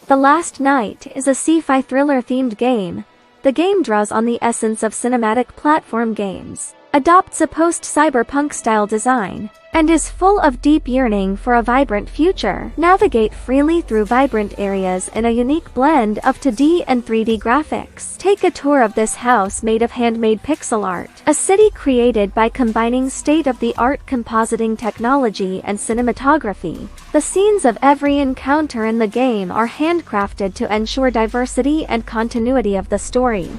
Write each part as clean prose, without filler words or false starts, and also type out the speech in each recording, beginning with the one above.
The Last Night is a sci-fi thriller-themed game. The game draws on the essence of cinematic platform games, adopts a post-cyberpunk style design, and is full of deep yearning for a vibrant future. Navigate freely through vibrant areas in a unique blend of 2D and 3D graphics. Take a tour of this house made of handmade pixel art, a city created by combining state-of-the-art compositing technology and cinematography. The scenes of every encounter in the game are handcrafted to ensure diversity and continuity of the story.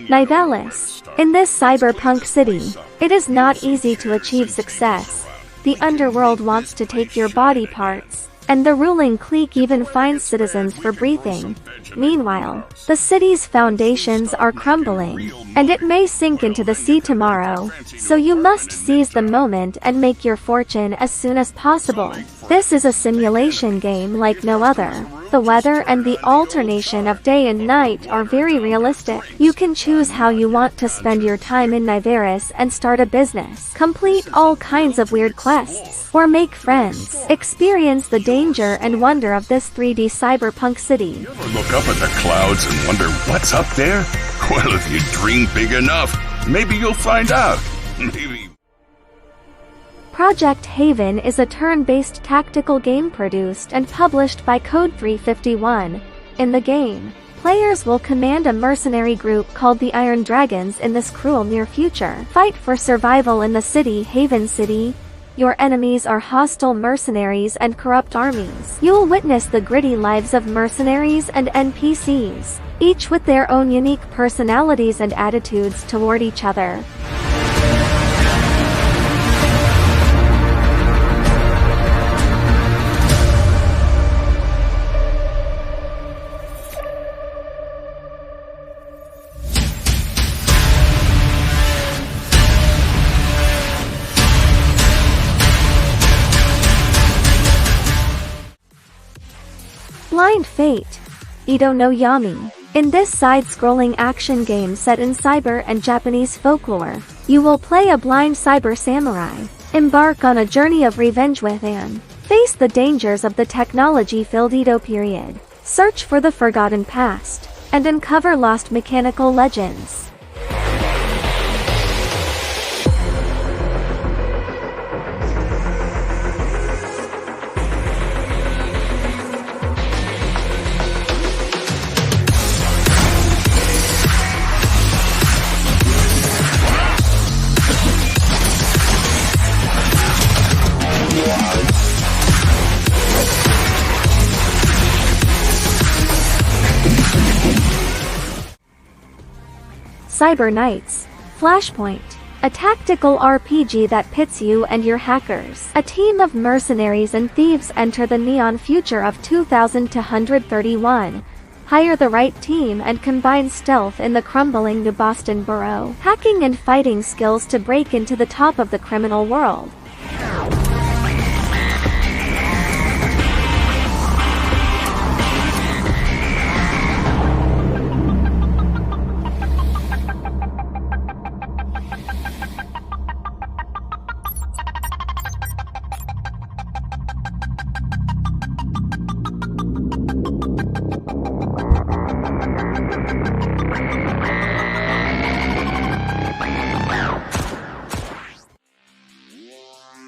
Nivalis. In this cyberpunk city, it is not easy to achieve success. The underworld wants to take your body parts, and the ruling clique even fines citizens for breathing. Meanwhile, the city's foundations are crumbling, and it may sink into the sea tomorrow, so you must seize the moment and make your fortune as soon as possible. This is a simulation game like no other. The weather and the alternation of day and night are very realistic. You can choose how you want to spend your time in Nivalis and start a business, complete all kinds of weird quests, or make friends. Experience the danger and wonder of this 3D cyberpunk city. You ever look up at the clouds and wonder what's up there? Well, if you dream big enough, maybe you'll find out. Maybe. Project Haven is a turn-based tactical game produced and published by Code 351. In the game, players will command a mercenary group called the Iron Dragons in this cruel near future. Fight for survival in the city Haven City. Your enemies are hostile mercenaries and corrupt armies. You'll witness the gritty lives of mercenaries and NPCs, each with their own unique personalities and attitudes toward each other. Blind Fate. Ido no Yami. In this side-scrolling action game set in cyber and Japanese folklore, you will play a blind cyber samurai, embark on a journey of revenge with and face the dangers of the technology-filled Edo period, search for the forgotten past, and uncover lost mechanical legends. Cyber Knights. Flashpoint. A tactical RPG that pits you and your hackers. A team of mercenaries and thieves enter the neon future of 2231. Hire the right team and combine stealth in the crumbling New Boston borough, hacking and fighting skills to break into the top of the criminal world.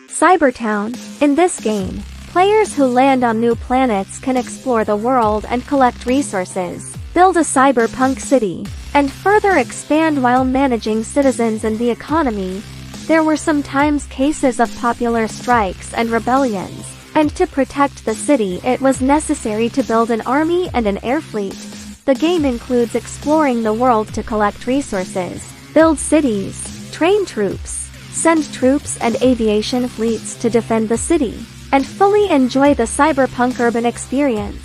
CyberTown. In this game, players who land on new planets can explore the world and collect resources, build a cyberpunk city, and further expand while managing citizens and the economy. There were sometimes cases of popular strikes and rebellions, and to protect the city it was necessary to build an army and an air fleet. The game includes exploring the world to collect resources, build cities, train troops, send troops and aviation fleets to defend the city, and fully enjoy the cyberpunk urban experience.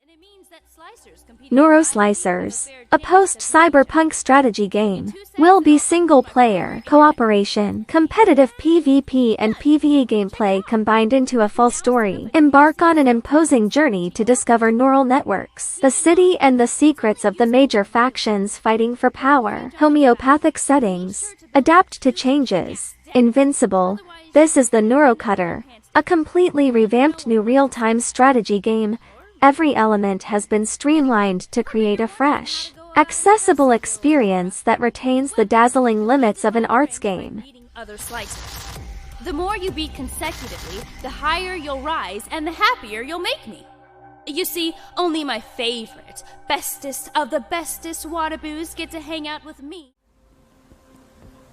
And it means that Slicers NeuroSlicers, a post-cyberpunk strategy game, will be single-player, cooperation, competitive PvP and PvE gameplay combined into a full story. Embark on an imposing journey to discover neural networks, the city and the secrets of the major factions fighting for power. Homeopathic settings, adapt to changes, invincible. This is the Neurocutter, a completely revamped new real-time strategy game. Every element has been streamlined to create a fresh, accessible experience that retains the dazzling limits of an arts game. The more you beat consecutively, the higher you'll rise and the happier you'll make me. You see, only my favorite, bestest of the bestest wadaboos get to hang out with me.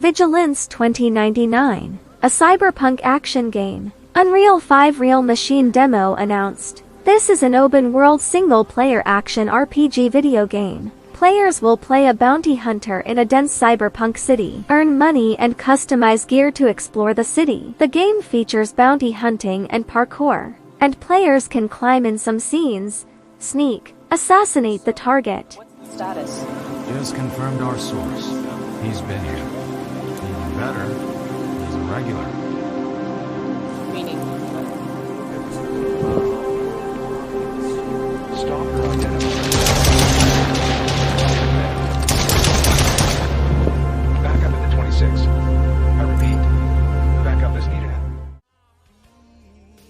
Vigilance 2099, a cyberpunk action game. Unreal 5 Real Machine demo announced. This is an open-world single-player action RPG video game. Players will play a bounty hunter in a dense cyberpunk city, earn money and customize gear to explore the city. The game features bounty hunting and parkour, and players can climb in some scenes, sneak, assassinate the target. What's the status? Just confirmed our source. He's been here. Even better, he's a regular. Meaning? Stalker identified. Backup at the 26. I repeat, backup is needed.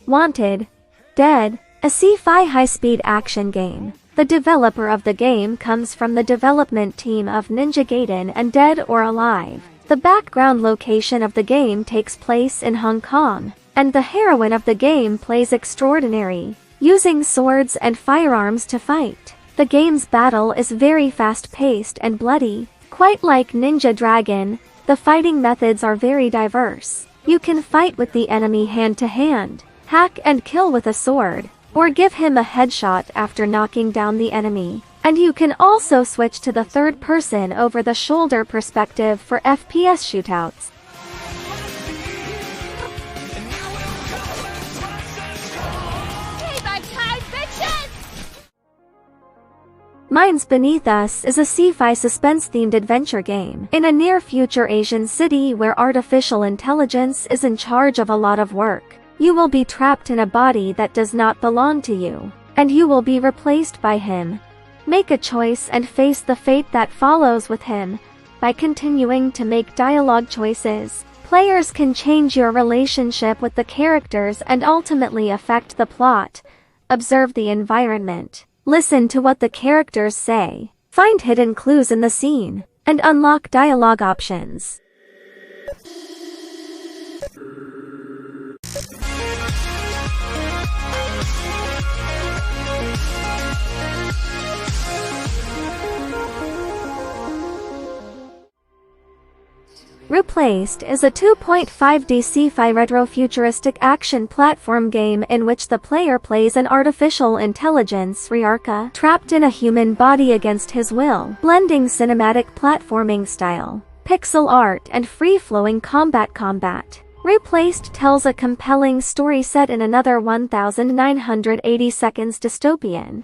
Wanted. Dead, a sci-fi high-speed action game. The developer of the game comes from the development team of Ninja Gaiden and Dead or Alive. The background location of the game takes place in Hong Kong, and the heroine of the game plays extraordinary, using swords and firearms to fight. The game's battle is very fast-paced and bloody. Quite like Ninja Dragon, the fighting methods are very diverse. You can fight with the enemy hand-to-hand, hack and kill with a sword, or give him a headshot after knocking down the enemy. And you can also switch to the third-person over-the-shoulder perspective for FPS shootouts. Minds Beneath Us is a sci-fi suspense-themed adventure game in a near-future Asian city where artificial intelligence is in charge of a lot of work. You will be trapped in a body that does not belong to you, and you will be replaced by him. Make a choice and face the fate that follows with him. By continuing to make dialogue choices, players can change your relationship with the characters and ultimately affect the plot. Observe the environment. Listen to what the characters say. Find hidden clues in the scene, and unlock dialogue options. Replaced is a 2.5D sci-fi retro-futuristic action platform game in which the player plays an artificial intelligence Ryarka trapped in a human body against his will, blending cinematic platforming style, pixel art and free-flowing combat. Replaced tells a compelling story set in another 1980 seconds dystopian.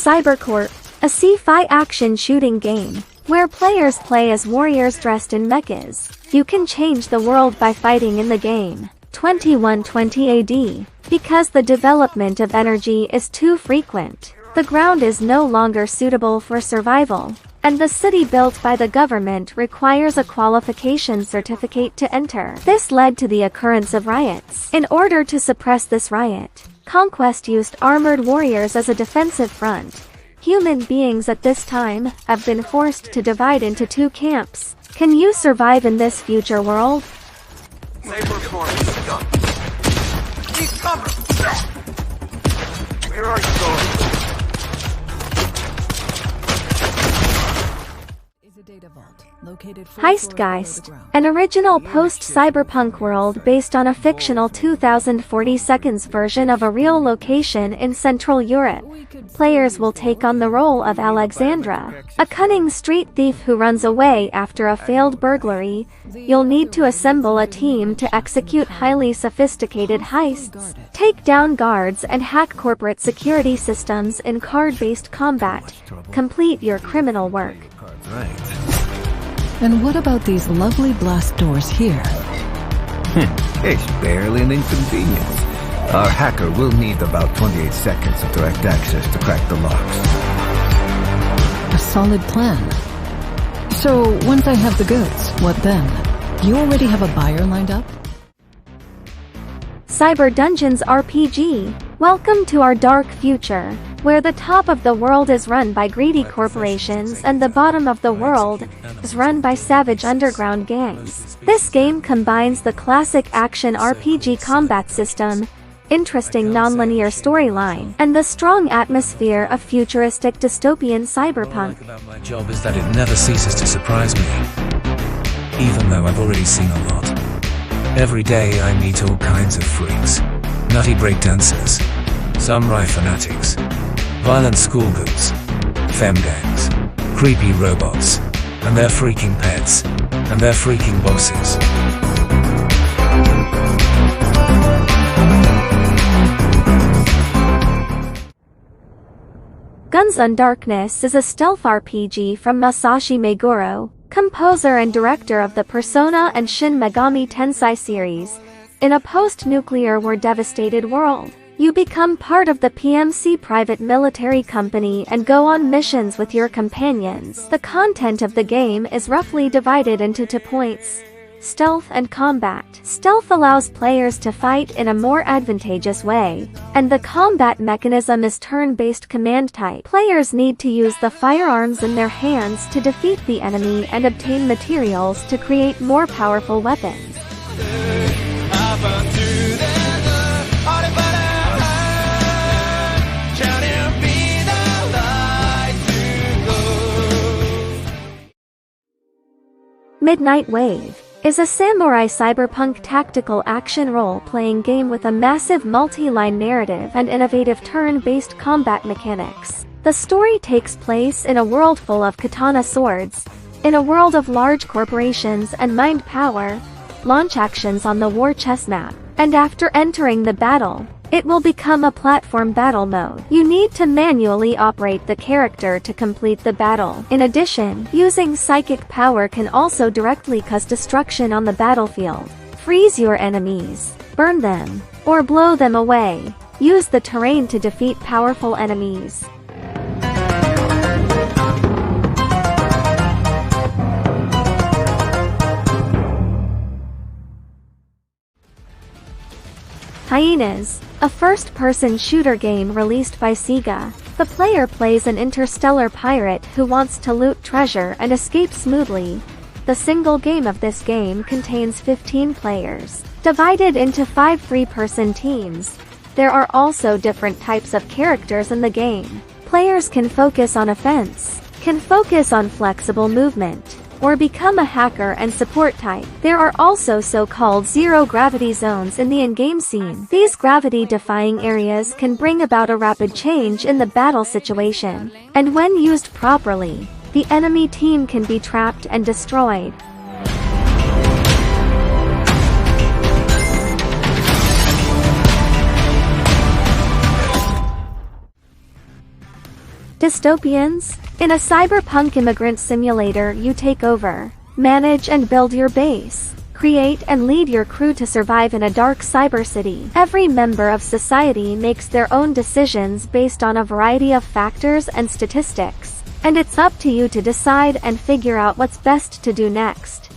CyberCorp, a sci-fi action shooting game, where players play as warriors dressed in mechas. You can change the world by fighting in the game. 2120 AD. Because the development of energy is too frequent, the ground is no longer suitable for survival, and the city built by the government requires a qualification certificate to enter. This led to the occurrence of riots. In order to suppress this riot, Conquest used armored warriors as a defensive front. Human beings at this time have been forced to divide into two camps. Can you survive in this future world? CyberCorp is done. Need cover! Where are you going? HeistGeist, an original post-cyberpunk world based on a fictional 2040 version of a real location in Central Europe. Players will take on the role of Alexandra, a cunning street thief who runs away after a failed burglary. You'll need to assemble a team to execute highly sophisticated heists, take down guards, and hack corporate security systems in card-based combat. Complete your criminal work. And what about these lovely blast doors here? It's barely an inconvenience. Our hacker will need about 28 seconds of direct access to crack the locks. A solid plan. So, once I have the goods, what then? You already have a buyer lined up? CyberDungeonZ RPG. Welcome to our dark future, where the top of the world is run by greedy corporations and the bottom of the world is run by savage underground gangs. This game combines the classic action RPG combat system, interesting non-linear storyline, and the strong atmosphere of futuristic dystopian cyberpunk. About my job is that it never ceases to surprise me, even though I've already seen a lot. Every day I meet all kinds of freaks, nutty breakdancers, samurai fanatics, violent schoolgirls, femme gangs, creepy robots, and their freaking pets, and their freaking bosses. Undarkness is a stealth RPG from Masashi Meguro, composer and director of the Persona and Shin Megami Tensei series. In a post-nuclear war devastated world, you become part of the PMC private military company and go on missions with your companions. The content of the game is roughly divided into 2 points: stealth and combat. Stealth allows players to fight in a more advantageous way, and the combat mechanism is turn-based command type. Players need to use the firearms in their hands to defeat the enemy and obtain materials to create more powerful weapons. Midnight Wave is a samurai cyberpunk tactical action role-playing game with a massive multi-line narrative and innovative turn-based combat mechanics. The story takes place in a world full of katana swords, in a world of large corporations and mind power. Launch actions on the war chess map, and after entering the battle, it will become a platform battle mode. You need to manually operate the character to complete the battle. In addition, using psychic power can also directly cause destruction on the battlefield. Freeze your enemies, burn them, or blow them away. Use the terrain to defeat powerful enemies. Hyenas, a first-person shooter game released by Sega. The player plays an interstellar pirate who wants to loot treasure and escape smoothly. The single game of this game contains 15 players, divided into 5 3-person teams. There are also different types of characters in the game. Players can focus on offense, can focus on flexible movement, or become a hacker and support type. There are also so-called zero-gravity zones in the in-game scene. These gravity-defying areas can bring about a rapid change in the battle situation, and when used properly, the enemy team can be trapped and destroyed. Dystopians. In a cyberpunk immigrant simulator, you take over, manage and build your base, create and lead your crew to survive in a dark cyber city. Every member of society makes their own decisions based on a variety of factors and statistics, and it's up to you to decide and figure out what's best to do next.